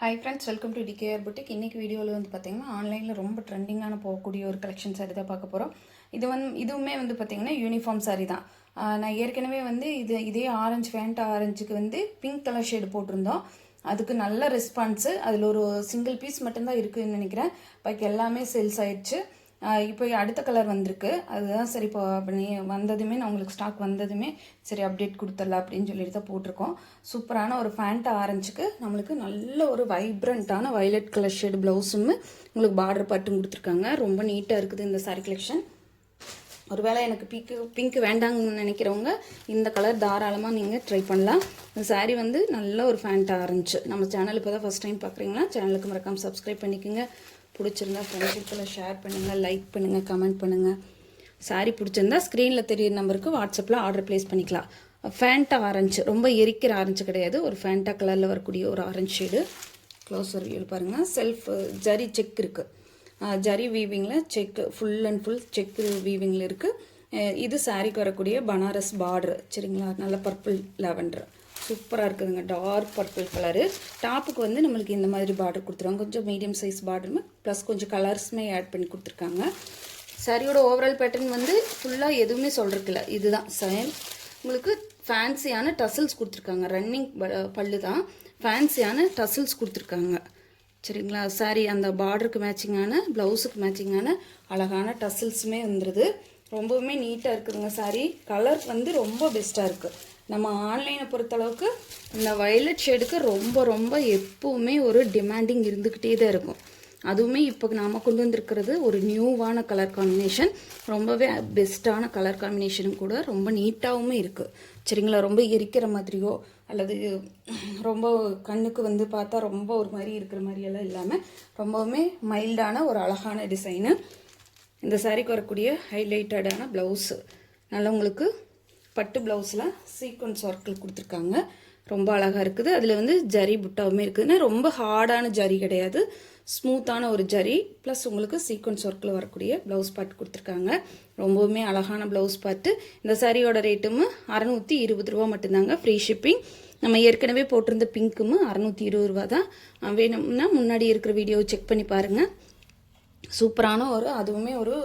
Hi friends, welcome to TKR boutique. இன்றைக்கி வீடியோவில் வந்து பார்த்திங்கன்னா ஆன்லைனில் ரொம்ப ட்ரெண்டிங்கான போகக்கூடிய ஒரு கலெக்ஷன் சாரி தான் பார்க்க போகிறோம். இதுவுமே வந்து பார்த்திங்கன்னா யூனிஃபார்ம் சாரி தான். நான் ஏற்கனவே வந்து இதே ஆரஞ்சு ஃபேண்ட் ஆரஞ்சுக்கு வந்து பிங்க் கலர் ஷேடு போட்டிருந்தோம். அதுக்கு நல்ல ரெஸ்பான்ஸு. அதில் ஒரு சிங்கிள் பீஸ் மட்டும்தான் இருக்குதுன்னு நினைக்கிறேன். பாக்கி எல்லாமே சேல்ஸ் ஆயிடுச்சு. இப்போ அடுத்த கலர் வந்திருக்கு. அதுதான் சரி, இப்போ அப்படி வந்ததுமே நான் உங்களுக்கு ஸ்டாக் வந்ததுமே சரி அப்டேட் கொடுத்துடலாம் அப்படின்னு சொல்லிட்டு தான் போட்டிருக்கோம். சூப்பரான ஒரு ஃபேண்ட் ஆரஞ்சுக்கு நம்மளுக்கு நல்ல ஒரு வைப்ரண்ட்டான வயலட் கலர் ஷேடு ப்ளவுஸும் உங்களுக்கு பார்டர் பட்டும் கொடுத்துருக்காங்க. ரொம்ப நீட்டாக இருக்குது இந்த சாரீ கலெக்ஷன். ஒருவேளை எனக்கு பிங்க் வேண்டாங்கன்னு நினைக்கிறவங்க இந்த கலர் தாராளமாக நீங்கள் ட்ரை பண்ணலாம். இந்த சாரீ வந்து நல்ல ஒரு ஃபேண்ட் ஆரஞ்சு. நம்ம சேனல் இப்போ தான் ஃபஸ்ட் டைம் பார்க்குறீங்களா, சேனலுக்கு மறக்காமல் சப்ஸ்கிரைப் பண்ணிக்கோங்க. பிடிச்சிருந்தா ஃப்ரெண்ட்ஷிப்பில் ஷேர் பண்ணுங்கள், லைக் பண்ணுங்கள், கமெண்ட் பண்ணுங்கள். சாரீ பிடிச்சிருந்தா ஸ்க்ரீனில் தெரியிற நம்பருக்கு வாட்ஸ்அப்பில் ஆர்டர் ப்ளேஸ் பண்ணிக்கலாம். ஃபேண்டா ஆரஞ்சு, ரொம்ப எரிக்கிற ஆரஞ்சு கிடையாது, ஒரு ஃபேண்டா கலரில் வரக்கூடிய ஒரு ஆரஞ்சு ஷேடு. க்ளோஸர் வியூ பாருங்கள். செல்ஃப் ஜரி செக் இருக்குது. ஜரி வீவிங்கில் check, full and full check வீவிங்கில் இருக்குது. இது சாரீக்கு வரக்கூடிய பனாரஸ் பார்டர். சரிங்களா, நல்ல பர்பிள் லாவெண்டர் சூப்பராக இருக்குதுங்க. Dark purple colour. டாப்புக்கு வந்து நம்மளுக்கு இந்த மாதிரி பார்டர் கொடுத்துருவாங்க. கொஞ்சம் மீடியம் சைஸ் பார்டருமே ப்ளஸ் கொஞ்சம் கலர்ஸுமே ஆட் பண்ணி கொடுத்துருக்காங்க. சாரியோட ஓவரால் பேட்டர்ன் வந்து ஃபுல்லாக எதுவுமே சொல்கிறதுக்கில்ல, இதுதான் சேம். உங்களுக்கு ஃபேன்சியான டசல்ஸ் கொடுத்துருக்காங்க. ரன்னிங் பல்லு தான், ஃபேன்சியான டசல்ஸ் கொடுத்துருக்காங்க. சரிங்களா, சாரி அந்த பார்டருக்கு மேட்சிங்கான, ப்ளவுஸுக்கு மேட்சிங்கான அழகான டசல்ஸுமே வந்துடுது. ரொம்பவுமே நீட்டாக இருக்குதுங்க. சாரி கலர் வந்து ரொம்ப பெஸ்ட்டாக இருக்குது. நம்ம ஆன்லைனை பொறுத்தளவுக்கு இந்த வயலட் ஷேடுக்கு ரொம்ப ரொம்ப எப்போவுமே ஒரு டிமாண்டிங் இருந்துக்கிட்டே தான் இருக்கும். அதுவுமே இப்போ நாம் கொண்டு வந்திருக்கிறது ஒரு நியூவான கலர் காம்பினேஷன். ரொம்பவே பெஸ்ட்டான கலர் காம்பினேஷனும் கூட. ரொம்ப நீட்டாகவும் இருக்குது. சரிங்களா, ரொம்ப எரிக்கிற மாதிரியோ அல்லது ரொம்ப கண்ணுக்கு வந்து பார்த்தா ரொம்ப ஒரு மாதிரி இருக்கிற மாதிரியெல்லாம் இல்லாமல் ரொம்பவுமே மைல்டான ஒரு அழகான டிசைனு. இந்த சாரீக்கு வரக்கூடிய ஹைலைட்டடான ப்ளவுஸு நல்லா உங்களுக்கு பட்டு ப்ளவுஸில் சீக்வன்ஸ் ஒர்க்கில் கொடுத்துருக்காங்க. ரொம்ப அழகாக இருக்குது. அதில் வந்து ஜரி புட்டாவுமே இருக்குதுன்னா ரொம்ப ஹார்டான ஜரி கிடையாது, ஸ்மூத்தான ஒரு ஜரி ப்ளஸ் உங்களுக்கு சீக்வன்ஸ் ஒர்க்கில் வரக்கூடிய ப்ளவுஸ் பார்ட் கொடுத்துருக்காங்க. ரொம்பவுமே அழகான ப்ளவுஸ் பார்ட்டு. இந்த சாரியோட ரேட்டும் 620 ரூபா மட்டும்தாங்க, ஃப்ரீ ஷிப்பிங். நம்ம ஏற்கனவே போட்டிருந்த பிங்க்கும் 620 ரூபா தான். வேணும்னா முன்னாடி இருக்கிற வீடியோவை செக் பண்ணி பாருங்கள். சூப்பரான ஒரு, அதுவுமே ஒரு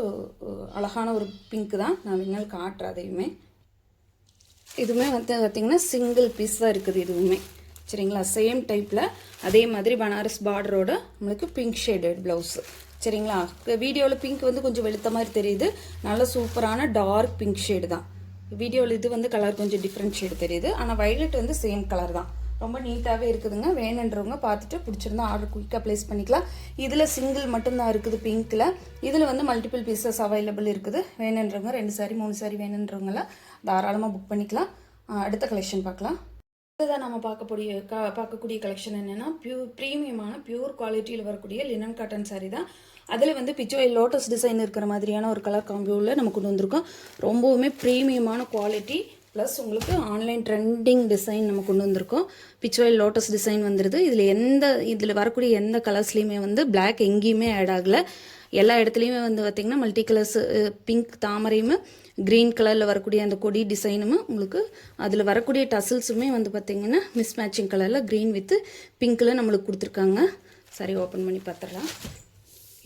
அழகான ஒரு பிங்க்கு தான். நான் வேணாலும் காட்டுறேன் அதையுமே. இதுவுமே வந்து பார்த்திங்கன்னா சிங்கிள் பீஸ் தான் இருக்குது இதுவுமே. சரிங்களா, சேம் டைப்பில் அதே மாதிரி பனாரஸ் பார்டரோட நம்மளுக்கு பிங்க் ஷேடட் ப்ளவுஸு. சரிங்களா, வீடியோவில் பிங்க் வந்து கொஞ்சம் வெளுத்த மாதிரி தெரியுது. நல்ல சூப்பரான டார்க் பிங்க் ஷேடு தான். வீடியோவில் இது வந்து கலர் கொஞ்சம் டிஃப்ரெண்ட் ஷேடு தெரியுது. ஆனால் வயலட் வந்து சேம் கலர் தான். ரொம்ப நீட்டாகவே இருக்குதுங்க. வேணுன்றவங்க பார்த்துட்டு பிடிச்சிருந்தா ஆர்டர் குயிக்காக ப்ளேஸ் பண்ணிக்கலாம். இதில் சிங்கிள் மட்டும்தான் இருக்குது பிங்க்கில். இதில் வந்து மல்டிபிள் பீசஸ் அவைலபிள் இருக்குது. வேணுன்றவங்க 2 சாரி 3 சாரி வேணுன்றவங்களாம் தாராளமாக புக் பண்ணிக்கலாம். அடுத்த கலெக்ஷன் பார்க்கலாம். இதுதான் நம்ம பார்க்கக்கூடிய கலெக்ஷன் என்னென்னா ப்ரீமியமான பியூர் குவாலிட்டியில் வரக்கூடிய லினன் காட்டன் சாரி தான். அதில் வந்து பிச்சுவை லோட்டஸ் டிசைன் இருக்கிற மாதிரியான ஒரு கலர் காம்பியோவில் நம்ம கொண்டு வந்திருக்கோம். ரொம்பவுமே ப்ரீமியமான குவாலிட்டி ப்ளஸ் உங்களுக்கு ஆன்லைன் ட்ரெண்டிங் டிசைன் நம்ம கொண்டு வந்திருக்கோம். பிச்சுவல் லோட்டஸ் டிசைன் வந்துடுது. இதில் வரக்கூடிய எந்த கலர்ஸ்லேயுமே வந்து பிளாக் எங்கேயுமே ஆட் ஆகலை. எல்லா இடத்துலையுமே வந்து பார்த்திங்கன்னா மல்டி கலர்ஸ், பிங்க் தாமரையும் க்ரீன் கலரில் வரக்கூடிய அந்த கொடி டிசைனும் உங்களுக்கு அதில் வரக்கூடிய டசல்ஸுமே வந்து பார்த்திங்கன்னா மிஸ் மேட்சிங் கலரில் க்ரீன் வித் பிங்க்கில் நம்மளுக்கு கொடுத்துருக்காங்க. சரி, ஓப்பன் பண்ணி பார்த்துடலாம்.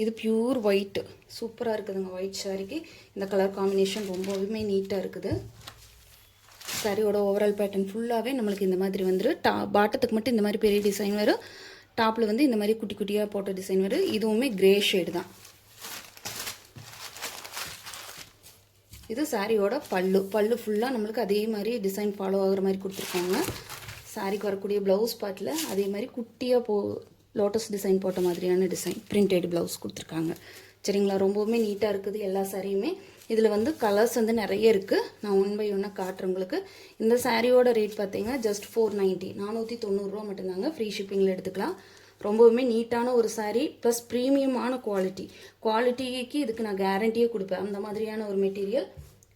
இது பியூர் ஒயிட்டு, சூப்பராக இருக்குதுங்க. ஒயிட் சாரிக்கு இந்த கலர் காம்பினேஷன் ரொம்பவுமே நீட்டாக இருக்குது. சாரியோட ஓவரால் பேட்டர்ன் ஃபுல்லாகவே நம்மளுக்கு இந்த மாதிரி வந்துடும். பாட்டத்துக்கு மட்டும் இந்த மாதிரி பெரிய டிசைன் வரும். டாப்பில் வந்து இந்த மாதிரி குட்டி குட்டியாக போட்ட டிசைன் வரும். இதுவுமே கிரே ஷேடு தான். இது சாரியோட பல்லு ஃபுல்லாக நம்மளுக்கு அதே மாதிரி டிசைன் ஃபாலோ ஆகுற மாதிரி கொடுத்துருக்காங்க. சாரிக்கு வரக்கூடிய ப்ளவுஸ் பார்ட்டில் அதே மாதிரி குட்டியாக லோட்டஸ் டிசைன் போட்ட மாதிரியான டிசைன் பிரிண்டட் ப்ளவுஸ் கொடுத்துருக்காங்க. சரிங்களா, ரொம்பவுமே நீட்டாக இருக்குது எல்லா சாரியுமே. இதில் வந்து கலர்ஸ் வந்து நிறைய இருக்குது. நான் 1 by 1 காட்டுறேன் உங்களுக்கு. இந்த சாரியோட ரேட் பார்த்தீங்கன்னா ஜஸ்ட் 490, 490 ரூபா மட்டும்தாங்க. ஃப்ரீ ஷிப்பிங்கில் எடுத்துக்கலாம். ரொம்பவுமே நீட்டான ஒரு சாரீ ப்ளஸ் ப்ரீமியமான குவாலிட்டிக்கு இதுக்கு நான் கேரண்டியே கொடுப்பேன். அந்த மாதிரியான ஒரு மெட்டீரியல்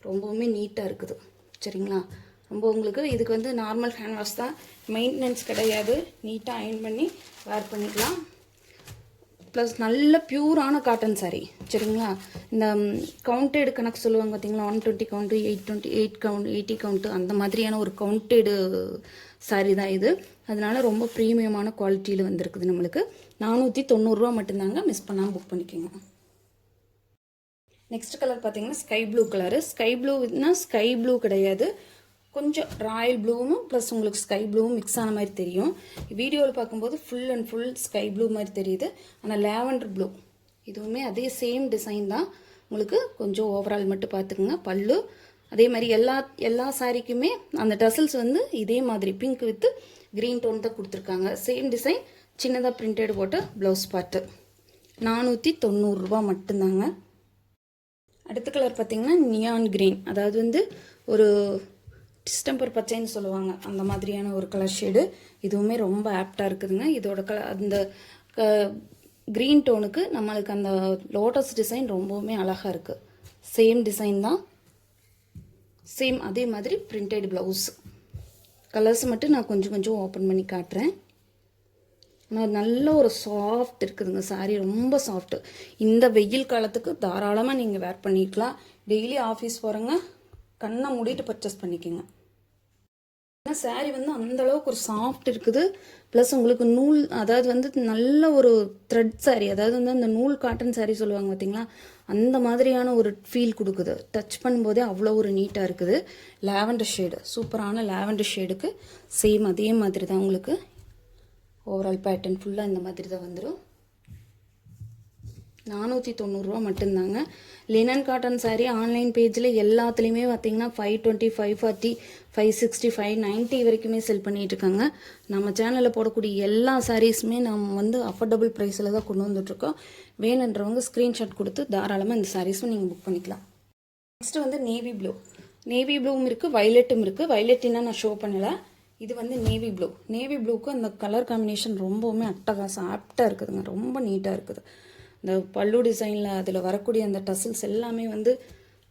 ரொம்பவுமே நீட்டாக இருக்குது. சரிங்களா, ரொம்ப உங்களுக்கு இதுக்கு வந்து நார்மல் ஹேண்ட் வாஷ் தான், மெயின்டெனன்ஸ் கிடையாது. நீட்டாக அயர்ன் பண்ணி வேர் பண்ணிக்கலாம். ப்ளஸ் நல்ல பியூரான காட்டன் சாரீ சரிங்களா. இந்த கவுண்டட் கணக்கு சொல்லுவாங்க பார்த்தீங்களா, 120 கவுண்ட்டு, 828 கவுண்ட், 80 கவுண்ட்டு, அந்த மாதிரியான ஒரு கவுண்டடு சாரீ தான் இது. அதனால ரொம்ப ப்ரீமியமான குவாலிட்டியில் வந்திருக்குது நம்மளுக்கு. 490 மட்டும்தாங்க, மிஸ் பண்ணாமல் புக் பண்ணிக்கோங்க. நெக்ஸ்ட் கலர் பார்த்தீங்கன்னா ஸ்கை ப்ளூ கலரு. ஸ்கை ப்ளூனா ஸ்கை ப்ளூ கிடையாது, கொஞ்சம் ராயல் ப்ளூவும் ப்ளஸ் உங்களுக்கு ஸ்கை ப்ளூவும் மிக்ஸ் ஆன மாதிரி தெரியும். வீடியோவில் பார்க்கும்போது full and full sky blue மாதிரி தெரியுது, ஆனால் லேவண்டர் ப்ளூ. இதுவுமே அதே சேம் டிசைன் தான். உங்களுக்கு கொஞ்சம் ஓவரால் மட்டும் பார்த்துக்குங்க. பல்லு அதே மாதிரி எல்லா சாரீக்குமே அந்த டசல்ஸ் வந்து இதே மாதிரி பிங்க் வித் க்ரீன் டோன் தான் கொடுத்துருக்காங்க. சேம் டிசைன், சின்னதாக பிரிண்டட் போட்டு ப்ளவுஸ் பார்ட்டு. 490 மட்டும்தாங்க. அடுத்த கலர் பார்த்திங்கன்னா நியான் க்ரீன், அதாவது வந்து ஒரு டிஸ்டம்பர் பச்சைன்னு சொல்லுவாங்க அந்த மாதிரியான ஒரு கலர் ஷேடு. இதுவுமே ரொம்ப ஆப்டாக இருக்குதுங்க. இதோட அந்த க்ரீன் டோனுக்கு நம்மளுக்கு அந்த லோட்டஸ் டிசைன் ரொம்பவுமே அழகாக இருக்குது. சேம் டிசைன் தான், சேம் அதே மாதிரி பிரிண்டட் ப்ளவுஸ். கலர்ஸ் மட்டும் நான் கொஞ்சம் ஓப்பன் பண்ணி காட்டுறேன். ஆனால் நல்ல ஒரு சாஃப்ட் இருக்குதுங்க சாரீ, ரொம்ப சாஃப்ட்டு. இந்த வெயில் காலத்துக்கு தாராளமாக நீங்கள் வேர் பண்ணிக்கலாம். டெய்லி ஆஃபீஸ் போகிறவங்க கண்ணை மூடிட்டு பர்ச்சேஸ் பண்ணிக்கோங்க. ஏன்னா சாரீ வந்து அந்தளவுக்கு ஒரு சாஃப்ட் இருக்குது. ப்ளஸ் உங்களுக்கு நூல், அதாவது வந்து நல்ல ஒரு த்ரெட் சாரீ, அதாவது வந்து அந்த நூல் காட்டன் சாரீ சொல்லுவாங்க பார்த்தீங்களா, அந்த மாதிரியான ஒரு ஃபீல் கொடுக்குது. டச் பண்ணும்போதே அவ்வளோ ஒரு நீட்டாக இருக்குது. லாவெண்டர் ஷேடு, சூப்பரான லாவெண்டர் ஷேடுக்கு சேம் அதே மாதிரி தான் உங்களுக்கு ஓவரால் பேட்டர்ன் ஃபுல்லாக இந்த மாதிரி தான் வந்துடும். 490 மட்டும்தாங்க. லினன் காட்டன் சாரீ ஆன்லைன் பேஜில் எல்லாத்துலேயுமே பார்த்தீங்கன்னா 520, 540, 560, 590 வரைக்குமே செல் பண்ணிகிட்ருக்காங்க. நம்ம சேனலில் போடக்கூடிய எல்லா சாரீஸுமே நம்ம வந்து அஃபோர்டபுள் ப்ரைஸில் தான் கொண்டு வந்துட்ருக்கோம். வேணுன்றவங்க ஸ்க்ரீன்ஷாட் கொடுத்து தாராளமாக இந்த சாரீஸும் நீங்கள் புக் பண்ணிக்கலாம். நெக்ஸ்ட்டு வந்து நேவி ப்ளூ. நேவி ப்ளூவும் இருக்குது, வைலட்டும் இருக்குது. வைலட்டினா நான் ஷோ பண்ணலை, இது வந்து நேவி ப்ளூ. நேவி ப்ளூக்கு அந்த கலர் காம்பினேஷன் ரொம்பவுமே அட்டகாசம் ஆப்டாக இருக்குதுங்க, ரொம்ப நீட்டாக இருக்குது. இந்த பல்லு டிசைனில் அதில் வரக்கூடிய அந்த டசல்ஸ் எல்லாமே வந்து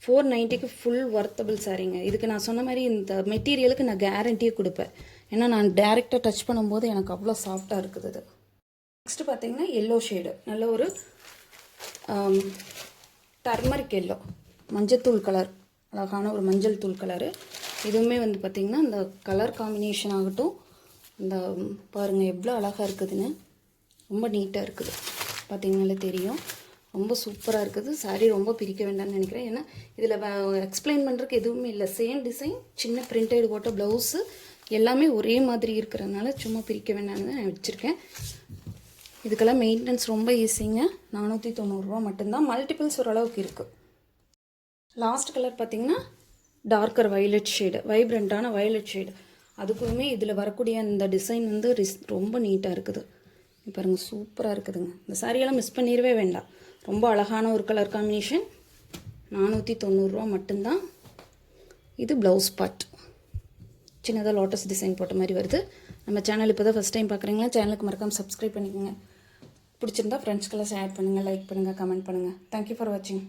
490க்கு ஃபுல் ஒர்த்தபிள் சாரீங்க. இதுக்கு நான் சொன்ன மாதிரி இந்த மெட்டீரியலுக்கு நான் கேரண்டியே கொடுப்பேன், ஏன்னா நான் டைரெக்டாக டச் பண்ணும்போது எனக்கு அவ்வளோ சாஃப்டாக இருக்குது அது. நெக்ஸ்ட்டு பார்த்தீங்கன்னா எல்லோ ஷேடு, நல்ல ஒரு டர்மரிக் எல்லோ, மஞ்சத்தூள் கலர், அழகான ஒரு மஞ்சள் தூள் கலரு. இதுவுமே வந்து பார்த்திங்கன்னா இந்த கலர் காம்பினேஷன் ஆகட்டும், இந்த பாருங்கள் எவ்வளோ அழகாக இருக்குதுன்னு, ரொம்ப நீட்டாக இருக்குது, பார்த்திங்கனாலே தெரியும். ரொம்ப சூப்பராக இருக்குது சாரீ. ரொம்ப பிரிக்க வேண்டாம்னு நினைக்கிறேன், ஏன்னா இதில் எக்ஸ்பிளைன் பண்ணுறதுக்கு எதுவுமே இல்லை. சேம் டிசைன், சின்ன பிரிண்டட் போட்ட ப்ளவுஸு எல்லாமே ஒரே மாதிரி இருக்கிறதுனால சும்மா பிரிக்க வேண்டாம்னு நான் வச்சுருக்கேன். இதுக்கெல்லாம் மெயின்டெனன்ஸ் ரொம்ப ஈஸிங்க. 490 மட்டும்தான். மல்டிபிள்ஸ் ஓரளவுக்கு இருக்குது. லாஸ்ட் கலர் பார்த்திங்கன்னா டார்க்கர் வயலட் ஷேடு, வைப்ரண்ட்டான வயலட் ஷேடு. அதுக்குமே இதில் வரக்கூடிய அந்த டிசைன் வந்து ரொம்ப நீட்டாக இருக்குது. பாருங்கள் சூப்பராக இருக்குதுங்க. இந்த சாரியெல்லாம் மிஸ் பண்ணிடவே வேண்டாம். ரொம்ப அழகான ஒரு கலர் காம்பினேஷன். 490 மட்டும்தான். இது ப்ளவுஸ் பார்ட், சின்னதாக லோட்டஸ் டிசைன் போட்ட மாதிரி வருது. நம்ம சேனல் இப்போ தான் ஃபஸ்ட் டைம் பார்க்குறீங்களா, சேனலுக்கு மறக்காமல் சப்ஸ்கிரைப் பண்ணிக்கோங்க. பிடிச்சிருந்தா ஃப்ரெண்ட்ஸ்க்கெல்லாம் ஷேர் பண்ணுங்கள், லைக் பண்ணுங்கள், கமெண்ட் பண்ணுங்கள். தேங்க்யூ ஃபார் வாட்சிங்.